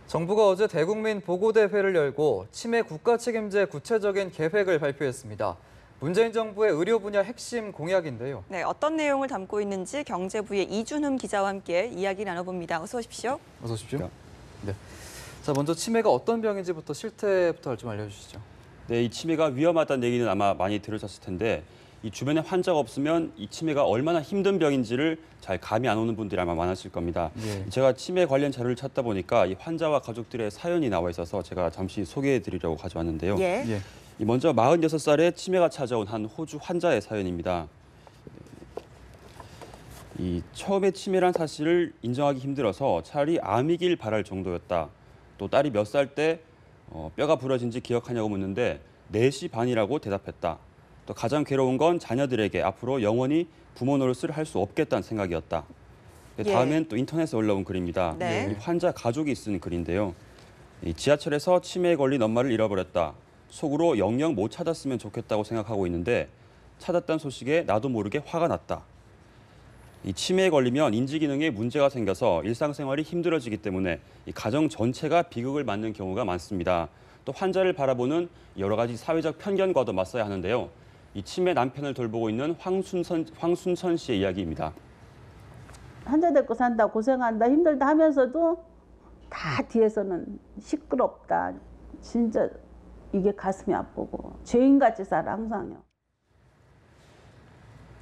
정부가 어제 대국민 보고대회를 열고 치매 국가 책임제 구체적인 계획을 발표했습니다. 문재인 정부의 의료 분야 핵심 공약인데요. 네, 어떤 내용을 담고 있는지 경제부의 이준흠 기자와 함께 이야기 나눠봅니다. 어서 오십시오. 어서 오십시오. 네. 자, 먼저 치매가 어떤 병인지부터 실태부터 좀 알려주시죠. 네, 이 치매가 위험하다는 얘기는 아마 많이 들으셨을 텐데 이 주변에 환자가 없으면 이 치매가 얼마나 힘든 병인지를 잘 감이 안 오는 분들이 아마 많으실 겁니다. 예. 제가 치매 관련 자료를 찾다 보니까 이 환자와 가족들의 사연이 나와 있어서 제가 잠시 소개해드리려고 가져왔는데요. 예. 예. 먼저 46살에 치매가 찾아온 한 호주 환자의 사연입니다. 이 처음에 치매란 사실을 인정하기 힘들어서 차라리 암이길 바랄 정도였다. 또 딸이 몇 살 때 뼈가 부러진지 기억하냐고 묻는데 4시 반이라고 대답했다. 또 가장 괴로운 건 자녀들에게 앞으로 영원히 부모 노릇을 할 수 없겠다는 생각이었다. 다음엔 또 인터넷에 올라온 글입니다. 네. 이 환자 가족이 쓴 글인데요. 이 지하철에서 치매에 걸린 엄마를 잃어버렸다. 속으로 영영 못 찾았으면 좋겠다고 생각하고 있는데 찾았다는 소식에 나도 모르게 화가 났다. 이 치매에 걸리면 인지 기능에 문제가 생겨서 일상생활이 힘들어지기 때문에 이 가정 전체가 비극을 맞는 경우가 많습니다. 또 환자를 바라보는 여러 가지 사회적 편견과도 맞서야 하는데요. 이 치매 남편을 돌보고 있는 황순천 씨의 이야기입니다. 환자 데리고 산다, 고생한다, 힘들다 하면서도 다 뒤에서는 시끄럽다. 진짜 이게 가슴이 아프고 죄인같이 살아 항상요.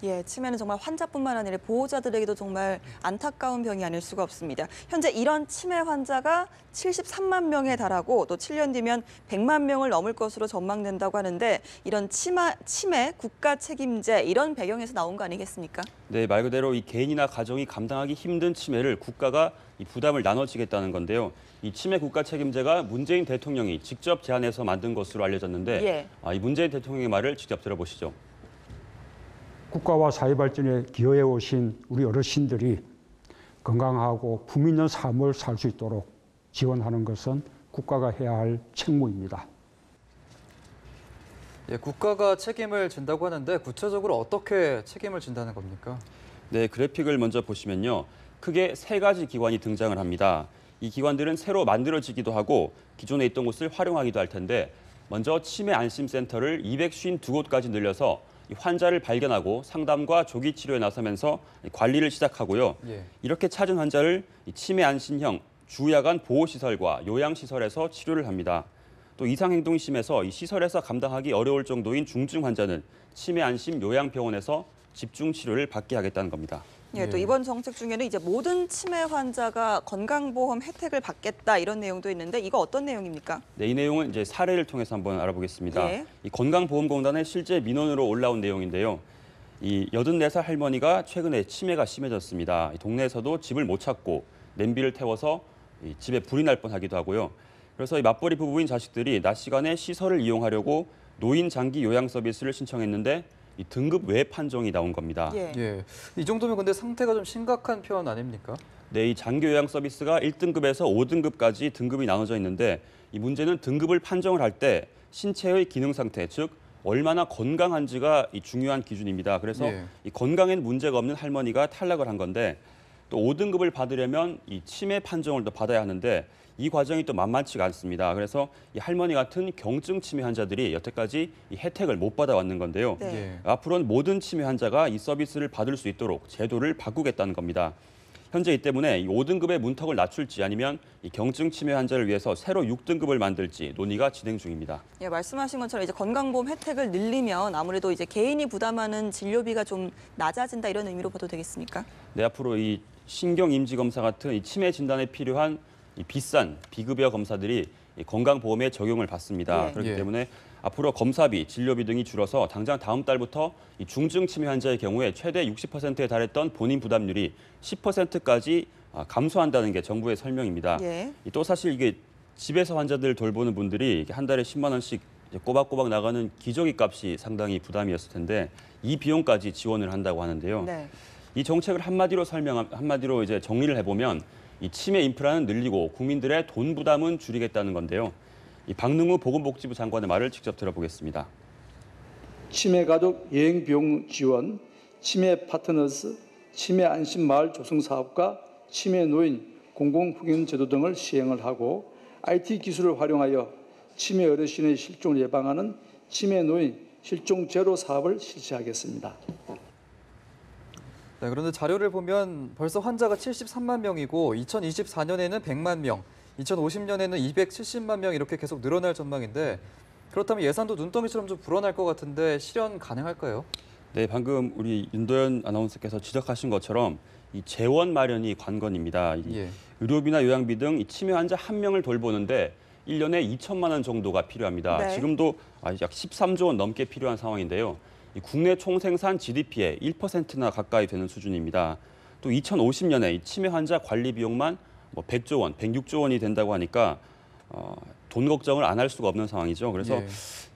예, 치매는 정말 환자뿐만 아니라 보호자들에게도 정말 안타까운 병이 아닐 수가 없습니다. 현재 이런 치매 환자가 73만 명에 달하고 또 7년 뒤면 100만 명을 넘을 것으로 전망된다고 하는데 이런 치매 국가 책임제 이런 배경에서 나온 거 아니겠습니까? 네, 말 그대로 이 개인이나 가정이 감당하기 힘든 치매를 국가가 이 부담을 나눠지겠다는 건데요. 이 치매 국가 책임제가 문재인 대통령이 직접 제안해서 만든 것으로 알려졌는데 예. 이 문재인 대통령의 말을 직접 들어보시죠. 국가와 사회 발전에 기여해 오신 우리 어르신들이 건강하고 품 있는 삶을 살 수 있도록 지원하는 것은 국가가 해야 할 책무입니다. 예, 국가가 책임을 진다고 하는데 구체적으로 어떻게 책임을 진다는 겁니까? 네, 그래픽을 먼저 보시면요. 크게 3가지 기관이 등장을 합니다. 이 기관들은 새로 만들어지기도 하고 기존에 있던 곳을 활용하기도 할 텐데 먼저 치매 안심센터를 252곳까지 늘려서 환자를 발견하고 상담과 조기 치료에 나서면서 관리를 시작하고요. 예. 이렇게 찾은 환자를 치매 안심형 주야간 보호시설과 요양시설에서 치료를 합니다. 또 이상행동이 심해서 이 시설에서 감당하기 어려울 정도인 중증 환자는 치매 안심 요양병원에서 집중 치료를 받게 하겠다는 겁니다. 예, 또 이번 정책 중에는 이제 모든 치매 환자가 건강보험 혜택을 받겠다 이런 내용도 있는데 이거 어떤 내용입니까? 네, 이 내용은 이제 사례를 통해서 한번 알아보겠습니다. 예. 이 건강보험공단의 실제 민원으로 올라온 내용인데요. 이 84살 할머니가 최근에 치매가 심해졌습니다. 이 동네에서도 집을 못 찾고 냄비를 태워서 이 집에 불이 날 뻔하기도 하고요. 그래서 이 맞벌이 부부인 자식들이 낮 시간에 시설을 이용하려고 노인 장기 요양 서비스를 신청했는데 이 등급 외 판정이 나온 겁니다. 예. 예. 이 정도면 근데 상태가 좀 심각한 편 아닙니까? 네, 이 장기 요양 서비스가 1등급에서 5등급까지 등급이 나눠져 있는데 이 문제는 등급을 판정을 할 때 신체의 기능 상태, 즉 얼마나 건강한지가 이 중요한 기준입니다. 그래서 예. 이 건강에는 문제가 없는 할머니가 탈락을 한 건데 또 5등급을 받으려면 이 치매 판정을 또 받아야 하는데 이 과정이 또 만만치가 않습니다. 그래서 이 할머니 같은 경증 치매 환자들이 여태까지 이 혜택을 못 받아왔는 건데요. 네. 예. 앞으로는 모든 치매 환자가 이 서비스를 받을 수 있도록 제도를 바꾸겠다는 겁니다. 현재 이 때문에 이 5등급의 문턱을 낮출지 아니면 이 경증 치매 환자를 위해서 새로 6등급을 만들지 논의가 진행 중입니다. 예, 말씀하신 것처럼 이제 건강보험 혜택을 늘리면 아무래도 이제 개인이 부담하는 진료비가 좀 낮아진다 이런 의미로 봐도 되겠습니까? 네, 앞으로 이 신경 임지 검사 같은 이 치매 진단에 필요한 이 비싼 비급여 검사들이 이 건강보험에 적용을 받습니다. 예. 그렇기 예. 때문에 앞으로 검사비, 진료비 등이 줄어서 당장 다음 달부터 이 중증 치매 환자의 경우에 최대 60%에 달했던 본인 부담률이 10%까지 감소한다는 게 정부의 설명입니다. 예. 또 사실 이게 집에서 환자들 돌보는 분들이 한 달에 10만 원씩 꼬박꼬박 나가는 기저귀 값이 상당히 부담이었을 텐데 이 비용까지 지원을 한다고 하는데요. 네. 이 정책을 한마디로 이제 정리를 해보면 이 치매 인프라는 늘리고 국민들의 돈 부담은 줄이겠다는 건데요. 이 박능우 보건복지부 장관의 말을 직접 들어보겠습니다. 치매 가족 여행 비용 지원, 치매 파트너스, 치매 안심 마을 조성 사업과 치매 노인 공공후견 제도 등을 시행을 하고 IT 기술을 활용하여 치매 어르신의 실종을 예방하는 치매 노인 실종 제로 사업을 실시하겠습니다. 네, 그런데 자료를 보면 벌써 환자가 73만 명이고 2024년에는 100만 명, 2050년에는 270만 명 이렇게 계속 늘어날 전망인데 그렇다면 예산도 눈덩이처럼 좀 불어날 것 같은데 실현 가능할까요? 네, 방금 우리 윤도현 아나운서께서 지적하신 것처럼 이 재원 마련이 관건입니다. 예. 의료비나 요양비 등 이 치매 환자 한 명을 돌보는데 1년에 2천만 원 정도가 필요합니다. 네. 지금도 약 13조 원 넘게 필요한 상황인데요. 이 국내 총생산 GDP의 1%나 가까이 되는 수준입니다. 또 2050년에 이 치매 환자 관리 비용만 100조 원, 106조 원이 된다고 하니까 돈 걱정을 안 할 수가 없는 상황이죠. 그래서 예.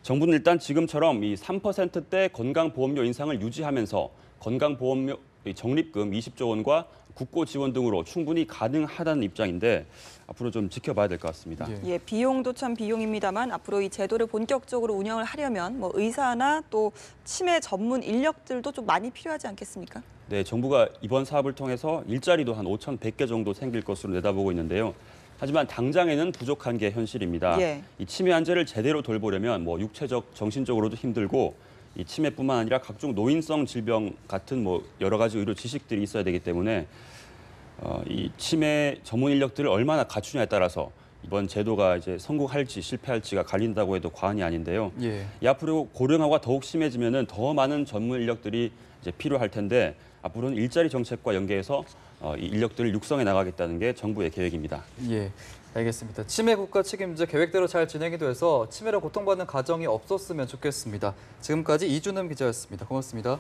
정부는 일단 지금처럼 이 3%대 건강보험료 인상을 유지하면서 건강보험료 적립금 20조 원과 국고 지원 등으로 충분히 가능하다는 입장인데 앞으로 좀 지켜봐야 될 것 같습니다. 예. 예, 비용도 참 비용입니다만 앞으로 이 제도를 본격적으로 운영을 하려면 뭐 의사나 또 치매 전문 인력들도 좀 많이 필요하지 않겠습니까? 네, 정부가 이번 사업을 통해서 일자리도 한 5,100개 정도 생길 것으로 내다보고 있는데요. 하지만 당장에는 부족한 게 현실입니다. 예. 이 치매 환자를 제대로 돌보려면 육체적, 정신적으로도 힘들고 이 치매뿐만 아니라 각종 노인성 질병 같은 여러 가지 의료 지식들이 있어야 되기 때문에 이 치매 전문 인력들을 얼마나 갖추냐에 따라서 이번 제도가 이제 성공할지 실패할지가 갈린다고 해도 과언이 아닌데요. 예. 이 앞으로 고령화가 더욱 심해지면은 더 많은 전문 인력들이 이제 필요할 텐데 앞으로는 일자리 정책과 연계해서 이 인력들을 육성해 나가겠다는 게 정부의 계획입니다. 예, 알겠습니다. 치매 국가 책임제 계획대로 잘 진행이 돼서 치매로 고통받는 가정이 없었으면 좋겠습니다. 지금까지 이준흠 기자였습니다. 고맙습니다.